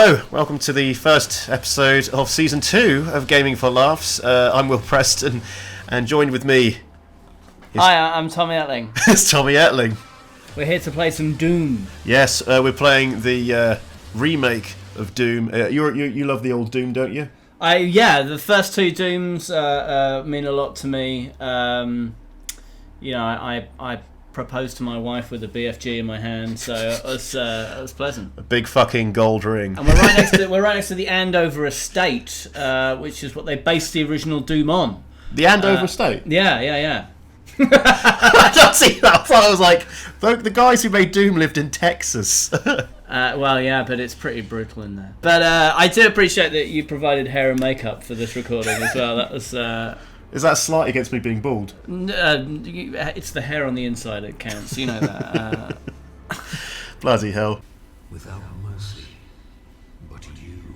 Hello, welcome to the first episode of Season 2 of Gaming for Laughs. I'm Will Preston, and joined with me Hi, I'm Tommy Ettling. is Tommy Ettling. We're here to play some Doom. Yes, we're playing the remake of Doom. You love the old Doom, don't you? The first two Dooms mean a lot to me. I proposed to my wife with a BFG in my hand, so it was pleasant. A big fucking gold ring. And we're right next to the Andover Estate, which is what they based the original Doom on. The Andover Estate? Yeah. I don't see that. I thought I was like, the guys who made Doom lived in Texas. But it's pretty brutal in there. But I do appreciate that you provided hair and makeup for this recording as well. That was... Is that a slight against me being bald? It's the hair on the inside that counts, you know that. Bloody hell. Without mercy, but you.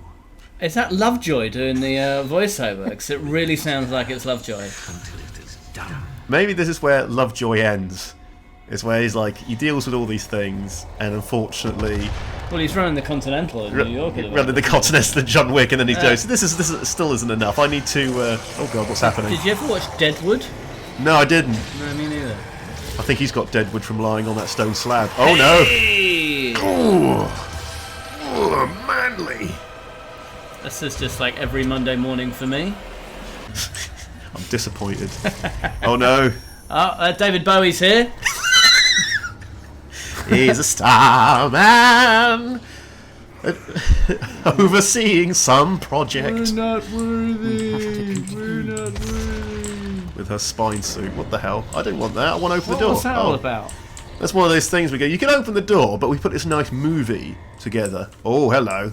Is that Lovejoy doing the voiceover? Because it really sounds like it's Lovejoy. Until it is done. Maybe this is where Lovejoy ends. It's where he's like, he deals with all these things, and unfortunately... Well, he's running the Continental in New York. Running the Continental and John Wick, and then he goes, this still isn't enough. I need to... oh god, what's happening? Did you ever watch Deadwood? No, I didn't. No, me neither. I think he's got Deadwood from lying on that stone slab. Oh no! Oh, manly. This is just like every Monday morning for me. I'm disappointed. Oh no. David Bowie's here. He's a star man, overseeing some project. We're not worthy. With her spine suit. What the hell? I don't want that. I want to open the door. What's that all about? That's one of those things we go, you can open the door, but we put this nice movie together. Oh, hello.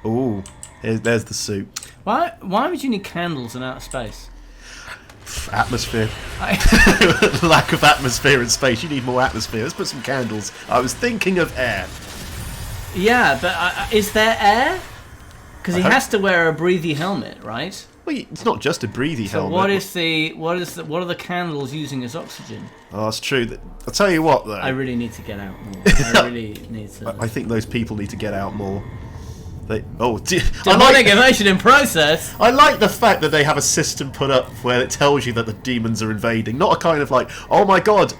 Oh, there's the suit. Why would you need candles in outer space? Atmosphere. Lack of atmosphere in space. You need more atmosphere. Let's put some candles. I was thinking of air. Yeah, but is there air? Because he has to wear a breathy helmet, right? Well, it's not just a breathy helmet. What are the candles using as oxygen? Oh, that's true. I'll tell you what, though. I really need to get out more. I really need to. I think those people need to get out more. Demonic evasion in process. I like the fact that they have a system put up where it tells you that the demons are invading. Not a kind of like, oh my god,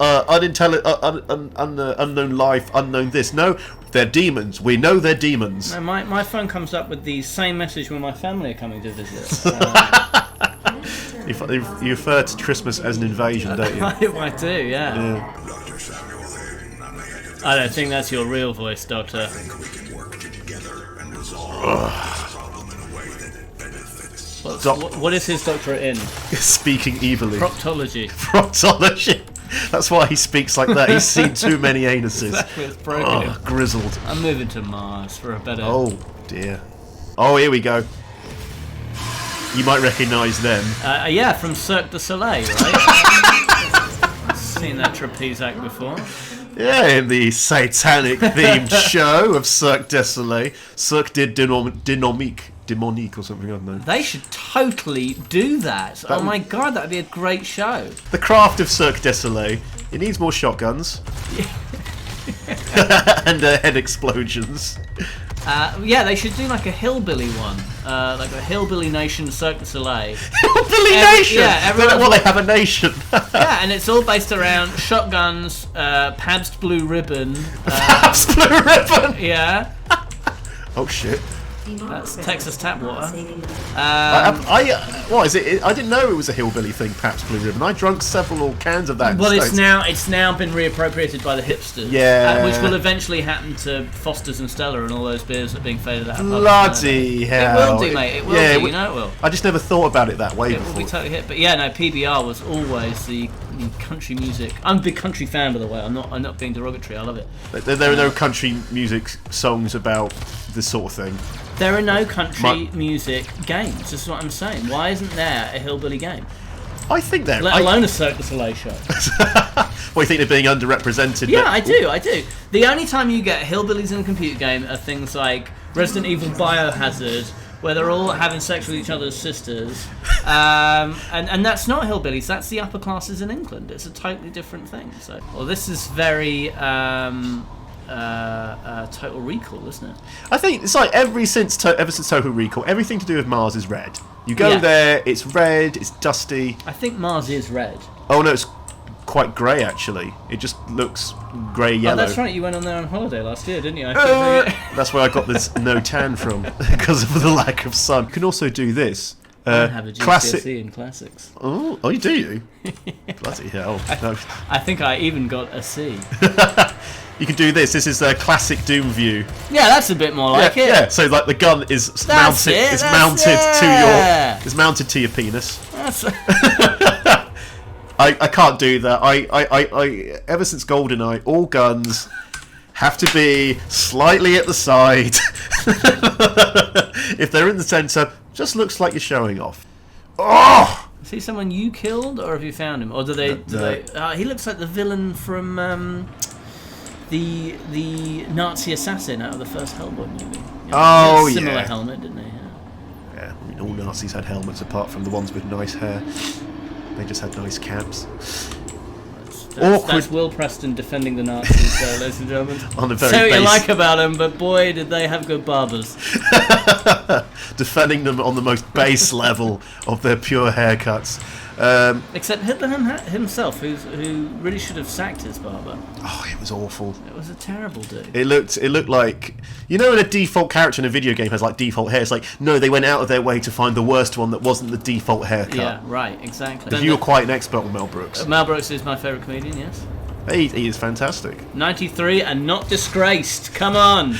unknown life, unknown this. No, they're demons. We know they're demons. No, my phone comes up with the same message when my family are coming to visit. You refer to Christmas as an invasion, don't you? I do, yeah. I don't think that's your real voice, Doctor. I think we can work together and resolve this problem in a way that benefits. What is his doctorate in? Speaking evilly. Proctology. Proctology. That's why he speaks like that. He's seen too many anuses. Exactly, it's broken. Grizzled. I'm moving to Mars for a better... Oh, dear. Oh, here we go. You might recognise them. Yeah, from Cirque du Soleil, right? I've seen that trapeze act before. Yeah, in the satanic-themed show of Cirque du Soleil. Cirque de Demonique or something, I don't know. They should totally do that. Oh my god, that would be a great show. The craft of Cirque du Soleil. It needs more shotguns. And head explosions. They should do like a hillbilly one. Like a Hillbilly Nation Cirque du Soleil. Hillbilly Nation? Yeah, they have a nation. Yeah, and it's all based around shotguns, Pabst Blue Ribbon. Pabst Blue Ribbon? Yeah. Oh shit. That's Texas tap water. What is it? I didn't know it was a hillbilly thing, Pabst Blue Ribbon. I drunk several cans of that. Well, it's now been reappropriated by the hipsters. Yeah. Which will eventually happen to Foster's and Stella and all those beers that are being faded out. Bloody hell! It will do, mate. It will do. You know it will. I just never thought about it that way It before. will be totally hit. But yeah, no. PBR was always the country music. I'm a big country fan, by the way. I'm not being derogatory. I love it. There are no country music songs about this sort of thing. There are no country music games. This is what I'm saying. Why isn't there a hillbilly game? I think there. Let alone a Cirque du Soleil show. Well, you think they're being underrepresented? Yeah, I do. The only time you get hillbillies in a computer game are things like Resident Evil Biohazard, where they're all having sex with each other's sisters, and that's not hillbillies. That's the upper classes in England. It's a totally different thing. So, well, this is very Total Recall, isn't it? I think it's like ever since Total Recall, everything to do with Mars is red. You go there, it's red, it's dusty. I think Mars is red. Oh no, it's quite grey actually. It just looks grey yellow. Oh, that's right. You went on there on holiday last year, didn't you? That's where I got this no tan from because of the lack of sun. You can also do this. I have a GCSE in classics. Oh, you do? Bloody hell! I think I even got a C. You can do this. This is a classic Doom view. Yeah, that's a bit more like it. Yeah. So like the gun is mounted. It's mounted to your penis. I can't do that. I ever since GoldenEye, all guns have to be slightly at the side. If they're in the centre, just looks like you're showing off. Oh! Is he someone you killed, or have you found him? Or do they? He looks like the villain from the Nazi assassin out of the first Hellboy movie. Similar helmet, didn't he? Yeah. I mean, all Nazis had helmets apart from the ones with nice hair. They just had nice caps. That's Will Preston defending the Nazis, ladies and gentlemen. On the very Say what you like about them, but boy, did they have good barbers. Defending them on the most base level of their pure haircuts. Except Hitler himself, who really should have sacked his barber. Oh, it was awful. It was a terrible dude. It looked like, you know, when a default character in a video game has like default hair. It's like, no, they went out of their way to find the worst one that wasn't the default haircut. Yeah, right, exactly. Because you were quite an expert on Mel Brooks. Mel Brooks is my favourite comedian. Yes. He is fantastic. 93 and not disgraced. Come on.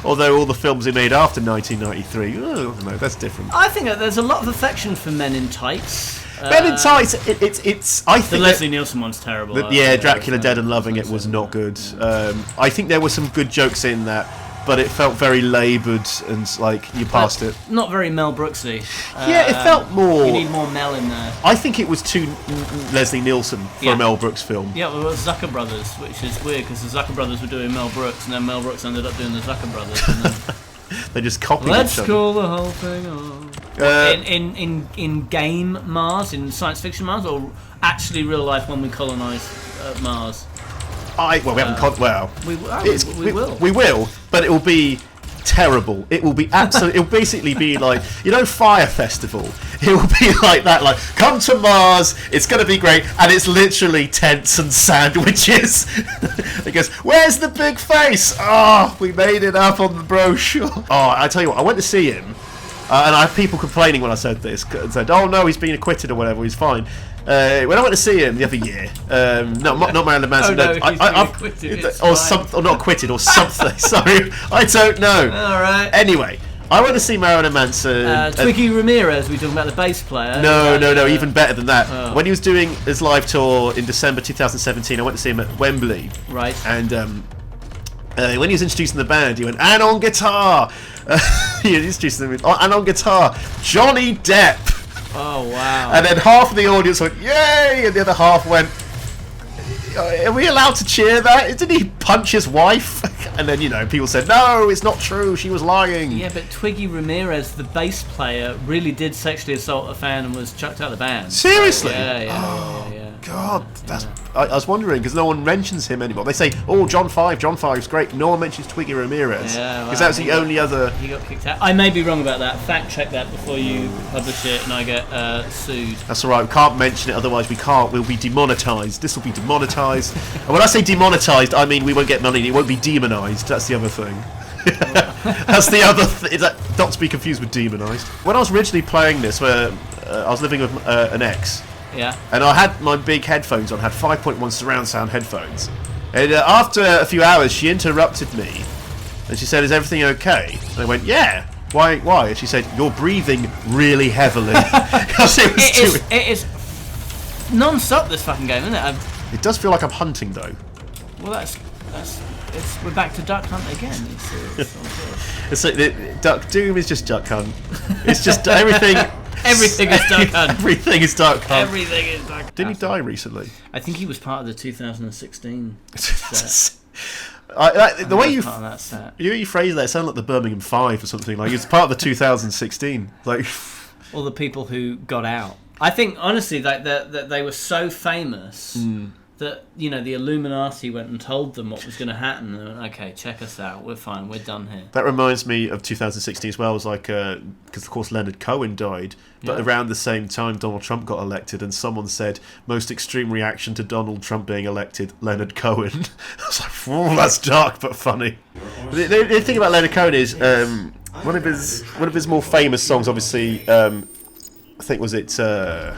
Although all the films he made after 1993, no, that's different. I think that there's a lot of affection for Men in Tights. Men in Tights, it's. I think the Leslie Nielsen one's terrible. Dracula Dead and Loving It was not good. I think there were some good jokes in that, but it felt very laboured and like you passed it. Not very Mel Brooksy. Yeah, it felt more. You need more Mel in there. I think it was too Leslie Nielsen for a Mel Brooks film. Yeah, well, it was Zucker Brothers, which is weird because the Zucker Brothers were doing Mel Brooks, and then Mel Brooks ended up doing the Zucker Brothers. And then they just copied Let's each other. call the whole thing off. In game Mars, in science fiction Mars, or actually real life when we colonise Mars? We haven't. We will, but it will be terrible. It will be absolutely. It will basically be like, you know, Fire Festival. It will be like that. Like, come to Mars. It's going to be great, and it's literally tents and sandwiches. It goes, where's the big face? Oh, we made it up on the brochure. Oh, I tell you what, I went to see him, and I have people complaining when I said this. And said, oh no, he's been acquitted or whatever. He's fine. When I went to see him the other year, not Marylin Manson, or not acquitted or something. Sorry, I don't know. All right. Anyway, I went to see Marylin Manson. Twiggy Ramirez, we talking about the bass player. No, even better than that. Oh. When he was doing his live tour in December 2017, I went to see him at Wembley. Right. And when he was introducing the band, he went, and on guitar. He introduced them with, and on guitar, Johnny Depp. Oh, wow. And then half of the audience went, yay! And the other half went, are we allowed to cheer that? Didn't he punch his wife? And then, people said, no, it's not true, she was lying. Yeah, but Twiggy Ramirez, the bass player, really did sexually assault a fan and was chucked out of the band. Seriously? Yeah. God, I was wondering, because no one mentions him anymore. They say, oh, John Five's great. No one mentions Twiggy Ramirez. Yeah, because that's the only other... He got kicked out. I may be wrong about that. Fact check that before you publish it and I get sued. That's alright, we can't mention it, otherwise we'll be demonetised. This will be demonetised. And when I say demonetised, I mean we won't get money, it won't be demonised. That's the other thing. That's the other thing. Not to be confused with demonised. When I was originally playing this, where I was living with an ex, yeah, and I had my big headphones on, had 5.1 surround sound headphones, and after a few hours she interrupted me and she said, is everything okay? And I went, yeah. Why? And she said, you're breathing really heavily. It is non-stop, this fucking game, isn't it? It does feel like I'm hunting though. Well, we're back to Duck Hunt again. It's like Doom is just Duck Hunt. It's just everything. Everything is Duck Hunt. Everything is Duck Hunt. Everything is Duck Hunt. Didn't he die recently? I think he was part of the 2016 set. The way you phrase that, it sounded like the Birmingham 5 or something. Like it's part of the 2016. Like all the people who got out. I think honestly that they were so famous that the Illuminati went and told them what was going to happen. And they went, okay, check us out. We're fine. We're done here. That reminds me of 2016 as well. It was like because of course Leonard Cohen died, but around the same time Donald Trump got elected, and someone said most extreme reaction to Donald Trump being elected, Leonard Cohen. I was like, oh, that's dark but funny. The thing about Leonard Cohen is one of his more famous songs, obviously. I think was it. Where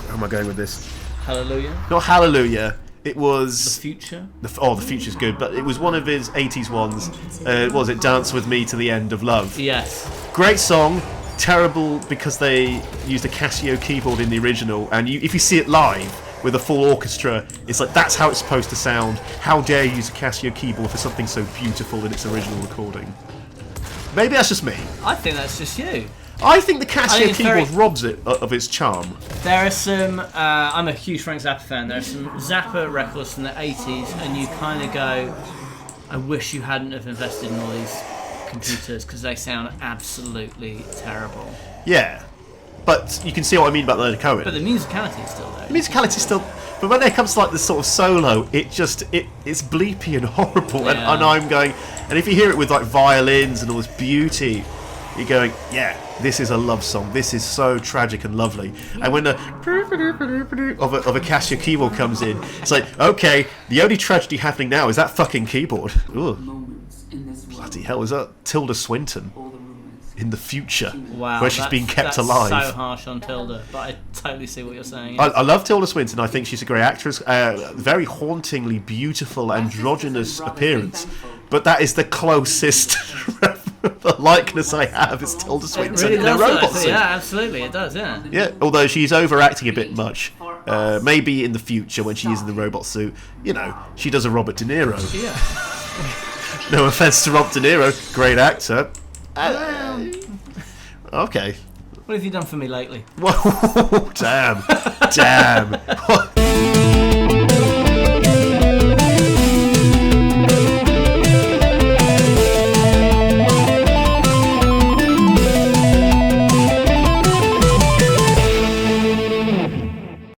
am I going with this? Hallelujah? Not Hallelujah. It was... The Future? The Future's good, but it was one of his 80s ones. Was it Dance With Me to the End of Love? Yes. Great song. Terrible because they used a Casio keyboard in the original, and if you see it live with a full orchestra, it's like, that's how it's supposed to sound. How dare you use a Casio keyboard for something so beautiful in its original recording? Maybe that's just me. I think that's just you. I think the Casio keyboard robs it of its charm. There are some... I'm a huge Frank Zappa fan. There are some Zappa records from the 80s, and you kind of go, I wish you hadn't have invested in all these computers, because they sound absolutely terrible. Yeah. But you can see what I mean about Leonard Cohen. But the musicality is still there. The musicality is still... But when it comes to like this sort of solo, it's bleepy and horrible. Yeah. And I'm going... And if you hear it with like violins and all this beauty... You're going, yeah, this is a love song. This is so tragic and lovely. And when the of a Casio keyboard comes in, it's like, okay, the only tragedy happening now is that fucking keyboard. Ugh. Bloody hell, is that Tilda Swinton in the future, wow, where she's being kept alive? That's so harsh on Tilda, but I totally see what you're saying. I love Tilda Swinton. I think she's a great actress. Very hauntingly beautiful, androgynous appearance. But that is the closest the likeness I have is Tilda Swinton in a robot suit. Yeah, absolutely, it does, yeah. Yeah, although she's overacting a bit much. Maybe in the future when she is in the robot suit, she does a Robert De Niro. Yeah. No offense to Rob De Niro, great actor. Okay. What have you done for me lately? Whoa, damn.